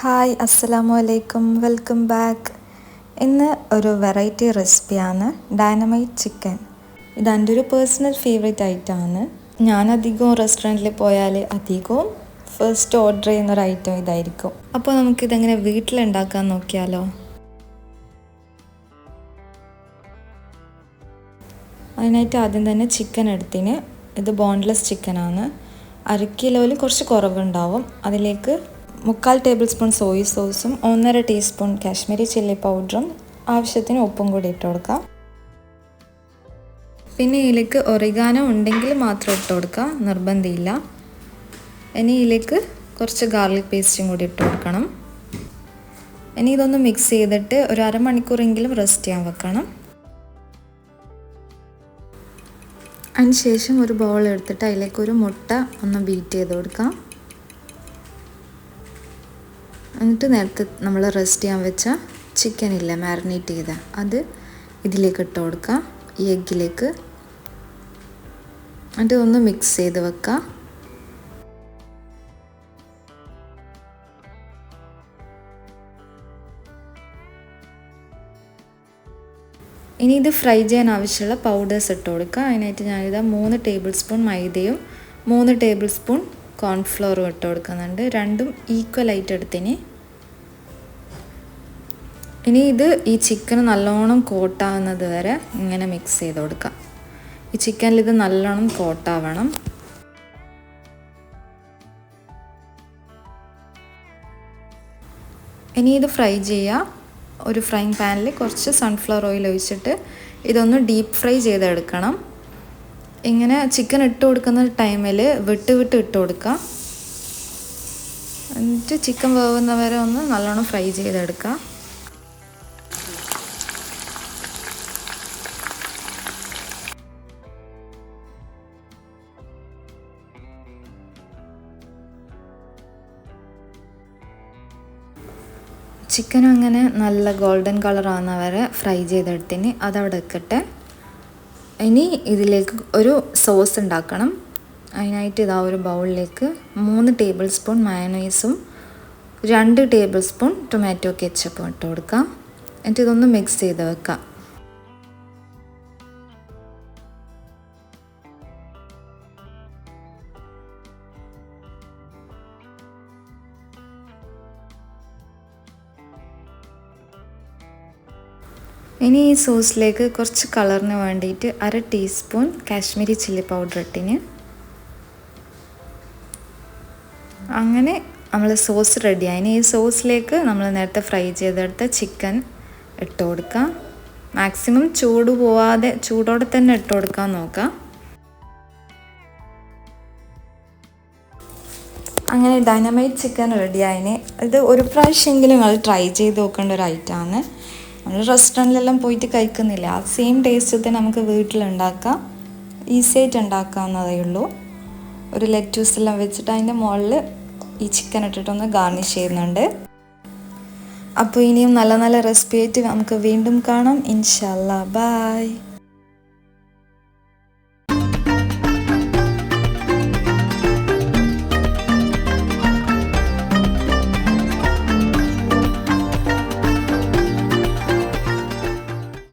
Hi അസ്സലാമു അലൈക്കും welcome back. ഇന്ന് ഒരു വെറൈറ്റി റെസിപ്പിയാണ് ഡൈനമൈറ്റ് ചിക്കൻ. ഇത് എൻ്റെ ഒരു പേഴ്സണൽ ഫേവറേറ്റ് ഐറ്റമാണ്. ഞാൻ അധികവും റെസ്റ്റോറൻറ്റിൽ പോയാൽ അധികവും ഫസ്റ്റ് ഓർഡർ ചെയ്യുന്നൊരു ഐറ്റം ഇതായിരിക്കും. അപ്പോൾ നമുക്കിതെങ്ങനെ വീട്ടിലുണ്ടാക്കാൻ നോക്കിയാലോ. അതിനായിട്ട് ആദ്യം തന്നെ ചിക്കൻ എടുത്തിന്. ഇത് ബോൺലെസ് ചിക്കനാണ്. 1/2 കിലോയിൽ കുറച്ച് കുറവുണ്ടാവും. അതിലേക്ക് 3/4 ടേബിൾ സ്പൂൺ സോയ സോസും 1.5 ടീസ്പൂൺ കാശ്മീരി ചില്ലി പൗഡറും ആവശ്യത്തിന് ഉപ്പും കൂടി ഇട്ട് കൊടുക്കാം. പിന്നെ ഇതിലേക്ക് ഒറിഗാനോ ഉണ്ടെങ്കിൽ മാത്രം ഇട്ട് കൊടുക്കുക, നിർബന്ധമില്ല. ഇനി ഇതിലേക്ക് കുറച്ച് ഗാർലിക് പേസ്റ്റും കൂടി ഇട്ട് കൊടുക്കണം. ഇനി ഇതൊന്ന് മിക്സ് ചെയ്തിട്ട് ഒരു അരമണിക്കൂറെങ്കിലും റെസ്റ്റ് ചെയ്യാൻ വെക്കണം. അതിന് ശേഷം ഒരു ബൗൾ എടുത്തിട്ട് അതിലേക്ക് ഒരു മുട്ട ഒന്ന് ബീറ്റ് ചെയ്ത് കൊടുക്കാം. എന്നിട്ട് നേരത്തെ നമ്മൾ റെസ്റ്റ് ചെയ്യാൻ വെച്ച ചിക്കനില്ല മാരിനേറ്റ് ചെയ്ത അത് ഇതിലേക്ക് ഇട്ട് കൊടുക്കുക, ഈ എഗ്ഗിലേക്ക്. എന്നിട്ട് ഒന്ന് മിക്സ് ചെയ്ത് വെക്കുക. ഇനി ഇത് ഫ്രൈ ചെയ്യാൻ ആവശ്യമുള്ള പൗഡേഴ്സ് ഇട്ട് കൊടുക്കുക. അതിനായിട്ട് ഞാനിത് 3 ടേബിൾ സ്പൂൺ മൈദയും 3 ടേബിൾ സ്പൂൺ കോൺഫ്ലോറും ഇട്ട് കൊടുക്കുന്നുണ്ട്. രണ്ടും ഈക്വലായിട്ട് എടുത്തിന്. ഇനി ഇത് ഈ ചിക്കൻ നല്ലോണം കോട്ടാവുന്നത് വരെ ഇങ്ങനെ മിക്സ് ചെയ്ത് കൊടുക്കാം. ഈ ചിക്കനിൽ ഇത് നല്ലോണം കോട്ടാവണം. ഇനി ഇത് ഫ്രൈ ചെയ്യുക. ഒരു ഫ്രൈങ് പാനിൽ കുറച്ച് സൺഫ്ലവർ ഓയിൽ ഒഴിച്ചിട്ട് ഇതൊന്ന് ഡീപ്പ് ഫ്രൈ ചെയ്തെടുക്കണം. ഇങ്ങനെ ചിക്കൻ ഇട്ട് കൊടുക്കുന്ന ടൈമിൽ വിട്ട് ഇട്ട് കൊടുക്കുക. എന്നിട്ട് ചിക്കൻ വേവുന്നവരെ ഒന്ന് നല്ലോണം ഫ്രൈ ചെയ്തെടുക്കുക. ചിക്കൻ അങ്ങനെ നല്ല ഗോൾഡൻ കളർ ആവുന്നവരെ ഫ്രൈ ചെയ്തെടുത്തിന്. അതവിടെ വെക്കട്ടെ. ഇനി ഇതിലേക്ക് ഒരു സോസ് ഉണ്ടാക്കണം. അതിനായിട്ട് ഇതാ ഒരു ബൗളിലേക്ക് 3 ടേബിൾ സ്പൂൺ മയണൈസും 2 ടേബിൾ സ്പൂൺ ടൊമാറ്റോ കെച്ചപ്പും ഇട്ട് കൊടുക്കാം. എന്നിട്ട് ഇതൊന്ന് മിക്സ് ചെയ്ത് വെക്കാം. ഇനി ഈ സോസിലേക്ക് കുറച്ച് കളറിന് വേണ്ടിയിട്ട് 1/2 ടീസ്പൂൺ കാശ്മീരി ചില്ലി പൗഡർ ഇട്ടിന്. അങ്ങനെ നമ്മൾ സോസ് റെഡിയായി. ഇനി ഈ സോസിലേക്ക് നമ്മൾ നേരത്തെ ഫ്രൈ ചെയ്തെടുത്ത ചിക്കൻ ഇട്ട് കൊടുക്കാം. മാക്സിമം ചൂട് പോവാതെ ചൂടോടെ തന്നെ ഇട്ട് കൊടുക്കാൻ നോക്കാം. അങ്ങനെ ഡൈനമൈറ്റ് ചിക്കൻ റെഡിയായിന്. ഇത് ഒരു പ്രാവശ്യമെങ്കിലും നിങ്ങൾ ട്രൈ ചെയ്ത് നോക്കേണ്ട ഒരു ഐറ്റമാണ്. നമ്മൾ റെസ്റ്റോറൻറ്റിലെല്ലാം പോയിട്ട് കഴിക്കുന്നില്ല, ആ സെയിം ടേസ്റ്റ് നമുക്ക് വീട്ടിലുണ്ടാക്കാം. ഈസി ആയിട്ട് ഉണ്ടാക്കാവുന്നതേ ഉള്ളൂ. ഒരു ലെറ്റ്യൂസ് എല്ലാം വെച്ചിട്ട് അതിൻ്റെ മുകളിൽ ഈ ചിക്കൻ ഇട്ടിട്ടൊന്ന് ഗാർണിഷ് ചെയ്യുന്നുണ്ട്. അപ്പോൾ ഇനിയും നല്ല നല്ല റെസിപ്പി ആയിട്ട് നമുക്ക് വീണ്ടും കാണാം. ഇൻഷാ അല്ലാ. ബൈ.